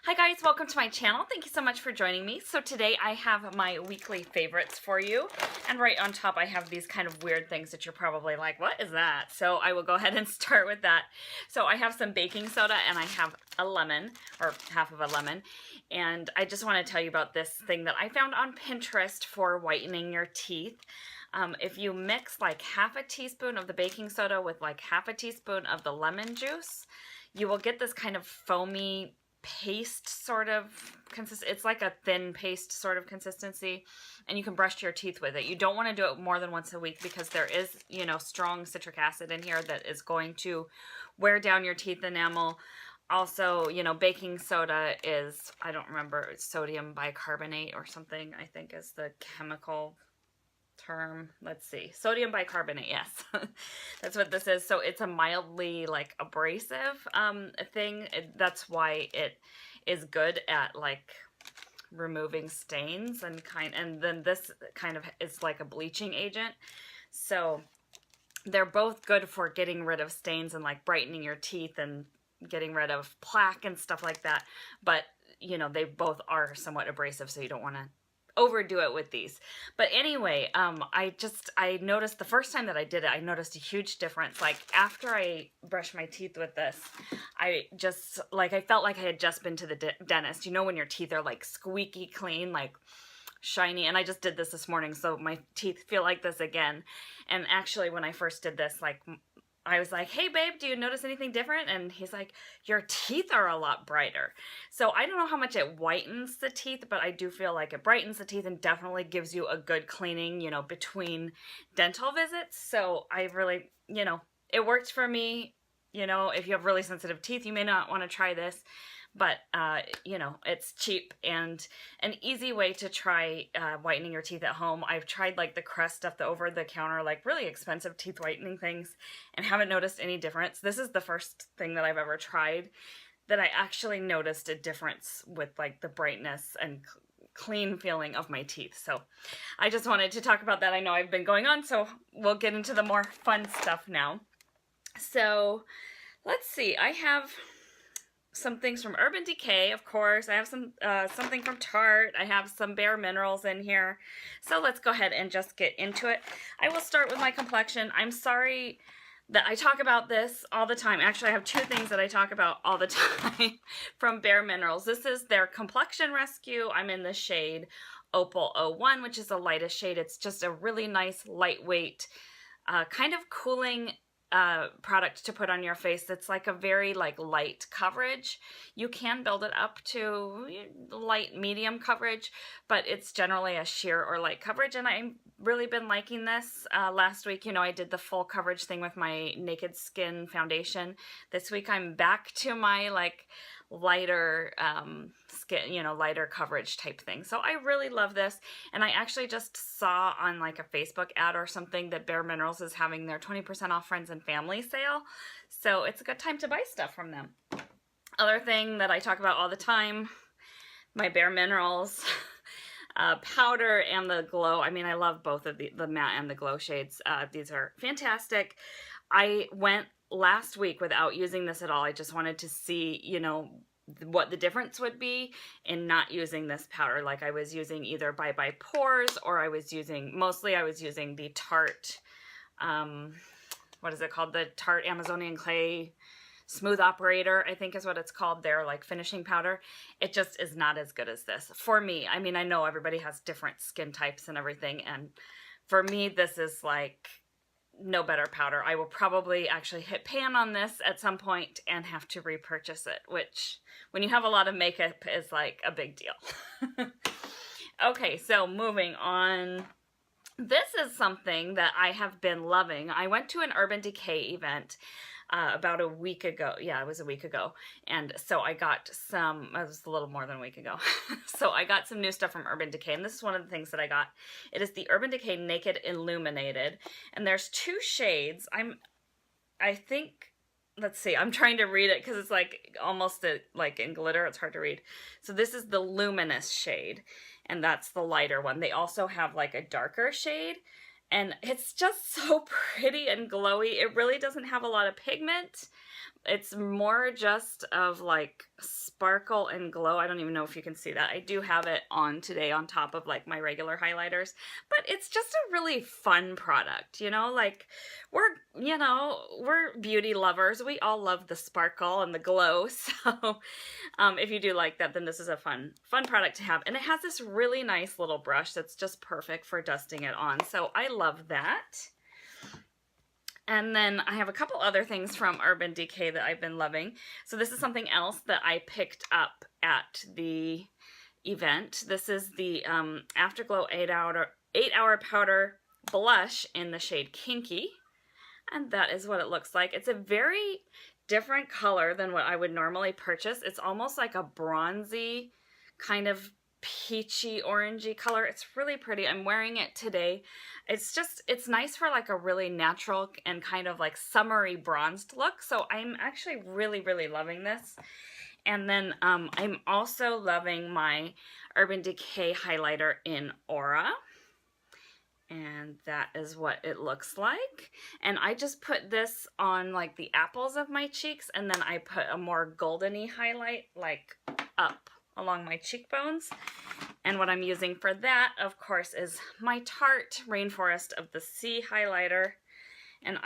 Hi guys, welcome to my channel. Thank you so much for joining me. So today I have my weekly favorites for you. And right on top I have these kind of weird things that you're probably like, what is that? So I will go ahead and start with that. So I have some baking soda and I have a lemon, or half of a lemon. And I just want to tell you about this thing that I found on Pinterest for whitening your teeth. If you mix like half a teaspoon of the baking soda with like half a teaspoon of the lemon juice, you will get this kind of foamy paste sort of it's like a thin paste sort of consistency, and you can brush your teeth with it. You don't want to do it more than once a week because there is, you know, strong citric acid in here that is going to wear down your teeth enamel. Also, you know, baking soda is, I don't remember, sodium bicarbonate or something, I think is the chemical term. Let's see, sodium bicarbonate, yes. That's what this is. So it's a mildly like abrasive thing. That's why it is good at like removing stains and then this kind of is like a bleaching agent. So they're both good for getting rid of stains and like brightening your teeth and getting rid of plaque and stuff like that. But you know, they both are somewhat abrasive, so you don't want to overdo it with these. But anyway, I noticed the first time that I did it, I noticed a huge difference. Like after I brushed my teeth with this, I felt like I had just been to the dentist. You know, when your teeth are like squeaky clean, like shiny. And I just did this morning, so my teeth feel like this again. And actually when I first did this, like I was like, hey babe, do you notice anything different? And he's like, your teeth are a lot brighter. So I don't know how much it whitens the teeth, but I do feel like it brightens the teeth and definitely gives you a good cleaning, you know, between dental visits. So I really, you know, it worked for me. You know, if you have really sensitive teeth, you may not want to try this. But, you know, it's cheap and an easy way to try whitening your teeth at home. I've tried like the Crest stuff, the over-the-counter, like really expensive teeth whitening things, and haven't noticed any difference. This is the first thing that I've ever tried that I actually noticed a difference with like the brightness and clean feeling of my teeth. So I just wanted to talk about that. I know I've been going on, so we'll get into the more fun stuff now. So let's see, I have some things from Urban Decay, of course. I have some something from Tarte. I have some BareMinerals in here. So let's go ahead and just get into it. I will start with my complexion. I'm sorry that I talk about this all the time. Actually, I have two things that I talk about all the time from BareMinerals. This is their Complexion Rescue. I'm in the shade Opal 01, which is the lightest shade. It's just a really nice, lightweight, kind of cooling product to put on your face that's like a very like light coverage. You can build it up to light medium coverage, but it's generally a sheer or light coverage, and I've really been liking this. Last week, you know, I did the full coverage thing with my Naked Skin foundation. This week I'm back to my like lighter skin, you know, lighter coverage type thing. So I really love this, and I actually just saw on like a Facebook ad or something that BareMinerals is having their 20% off friends and family sale, so it's a good time to buy stuff from them. Other thing that I talk about all the time, my BareMinerals powder and the glow. I mean, I love both of the matte and the glow shades. These are fantastic. I went last week without using this at all. I just wanted to see, you know, what the difference would be in not using this powder. Like I was using either Bye Bye Pores, or I was using the Tarte, what is it called? The Tarte Amazonian Clay Smooth Operator, I think is what it's called. Their like finishing powder. It just is not as good as this for me. I mean, I know everybody has different skin types and everything, and for me this is like no better powder. I will probably actually hit pan on this at some point and have to repurchase it, which when you have a lot of makeup is like a big deal. Okay, so moving on. This is something that I have been loving. I went to an Urban Decay event about a week ago. Yeah, it was a week ago. And so I got some, it was a little more than a week ago. So I got some new stuff from Urban Decay, and this is one of the things that I got. It is the Urban Decay Naked Illuminated, and there's two shades. I think, let's see, I'm trying to read it because it's like almost like in glitter. It's hard to read. So this is the luminous shade, and that's the lighter one. They also have like a darker shade, and it's just so pretty and glowy. It really doesn't have a lot of pigment, It's more just of like sparkle and glow. I don't even know if you can see that. I do have it on today on top of like my regular highlighters, but it's just a really fun product, you know, like we're beauty lovers. We all love the sparkle and the glow. So if you do like that, then this is a fun product to have. And it has this really nice little brush that's just perfect for dusting it on. So I love that. And then I have a couple other things from Urban Decay that I've been loving. So this is something else that I picked up at the event. This is the Afterglow 8-hour powder blush in the shade Kinky. And that is what it looks like. It's a very different color than what I would normally purchase. It's almost like a bronzy kind of peachy orangey color. It's really pretty. I'm wearing it today. It's nice for like a really natural and kind of like summery bronzed look. So I'm actually really, really loving this. And then I'm also loving my Urban Decay highlighter in Aura. And that is what it looks like. And I just put this on like the apples of my cheeks, and then I put a more goldeny highlight like up along my cheekbones. And what I'm using for that, of course, is my Tarte Rainforest of the Sea highlighter. And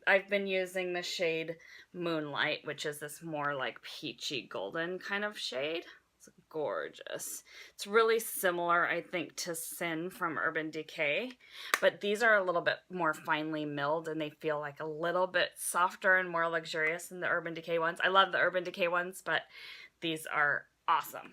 I've been using the shade Moonlight, which is this more like peachy golden kind of shade. It's gorgeous. It's really similar, I think, to Sin from Urban Decay, but these are a little bit more finely milled and they feel like a little bit softer and more luxurious than the Urban Decay ones. I love the Urban Decay ones, but these are awesome.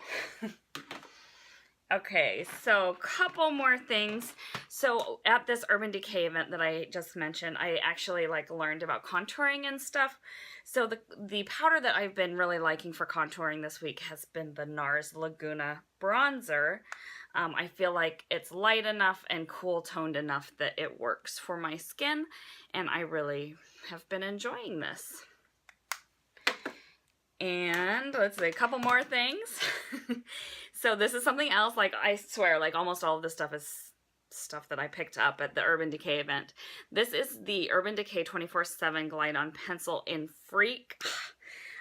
Okay, so a couple more things. So at this Urban Decay event that I just mentioned, I actually like learned about contouring and stuff. So the powder that I've been really liking for contouring this week has been the Nars Laguna Bronzer. I feel like it's light enough and cool toned enough that it works for my skin, and I really have been enjoying this. And let's see, a couple more things. So this is something else, like I swear, like almost all of this stuff is stuff that I picked up at the Urban Decay event. This is the Urban Decay 24/7 Glide On Pencil in Freak.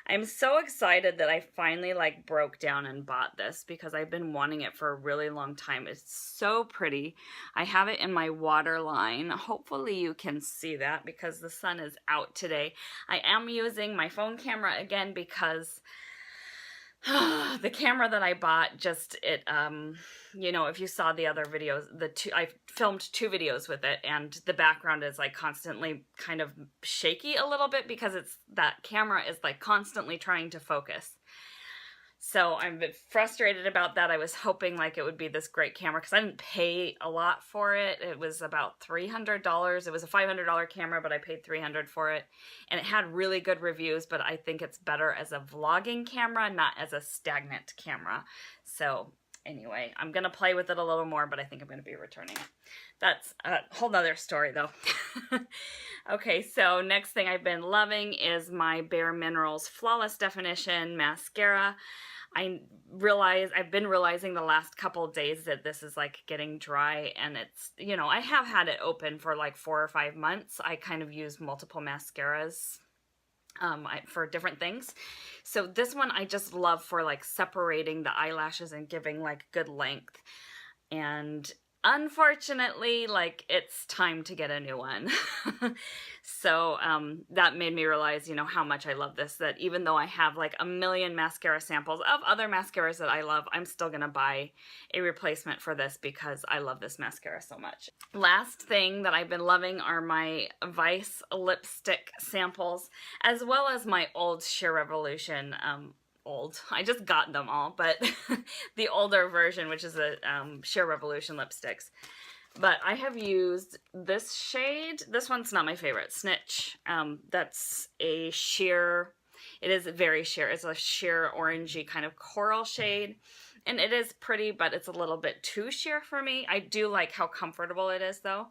I'm so excited that I finally like broke down and bought this because I've been wanting it for a really long time. It's so pretty. I have it in my waterline. Hopefully you can see that because the sun is out today. I am using my phone camera again because the camera that I bought just, you know, if you saw the other videos, I filmed 2 videos with it, and the background is like constantly kind of shaky a little bit because that camera is like constantly trying to focus. So I'm a bit frustrated about that. I was hoping like it would be this great camera because I didn't pay a lot for it. It was about $300. It was a $500 camera, but I paid $300 for it. And it had really good reviews, but I think it's better as a vlogging camera, not as a stagnant camera. So anyway, I'm going to play with it a little more, but I think I'm going to be returning. That's a whole nother story though. Okay, so next thing I've been loving is my BareMinerals Flawless Definition Mascara. I've been realizing the last couple days that this is like getting dry, and it's, you know, I have had it open for like 4 or 5 months. I kind of use multiple mascaras for different things. So this one I just love for like separating the eyelashes and giving like good length. And unfortunately, like, it's time to get a new one. So that made me realize, you know, how much I love this, that even though I have like a million mascara samples of other mascaras that I love, I'm still gonna buy a replacement for this because I love this mascara so much. Last thing that I've been loving are my Vice lipstick samples, as well as my old Sheer Revolution I just got them all, but the older version, which is the Sheer Revolution lipsticks. But I have used this shade. This one's not my favorite, Snitch. That's a sheer, it is very sheer. It's a sheer orangey kind of coral shade. And it is pretty, but it's a little bit too sheer for me. I do like how comfortable it is though.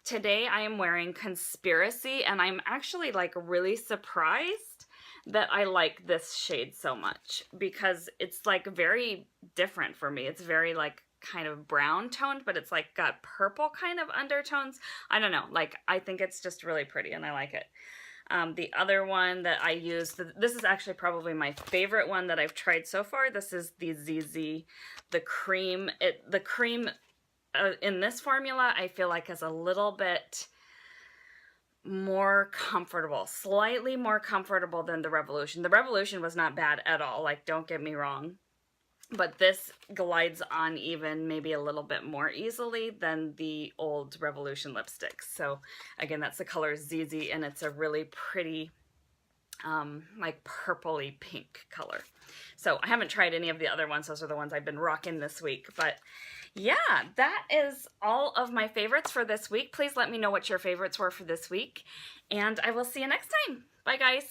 Today I am wearing Conspiracy, and I'm actually like really surprised that I like this shade so much because it's like very different for me. It's very like kind of brown toned, but it's like got purple kind of undertones. I don't know, like I think it's just really pretty and I like it. The other one that I use, this is actually probably my favorite one that I've tried so far. This is the ZZ, the cream. The cream in this formula, I feel like is a little bit more comfortable, slightly more comfortable than the Revolution. The Revolution was not bad at all, like, don't get me wrong. But this glides on even maybe a little bit more easily than the old Revolution lipsticks. So again, that's the color ZZ, and it's a really pretty, like purpley pink color. So I haven't tried any of the other ones. Those are the ones I've been rocking this week. But yeah, that is all of my favorites for this week. Please let me know what your favorites were for this week, and I will see you next time. Bye, guys.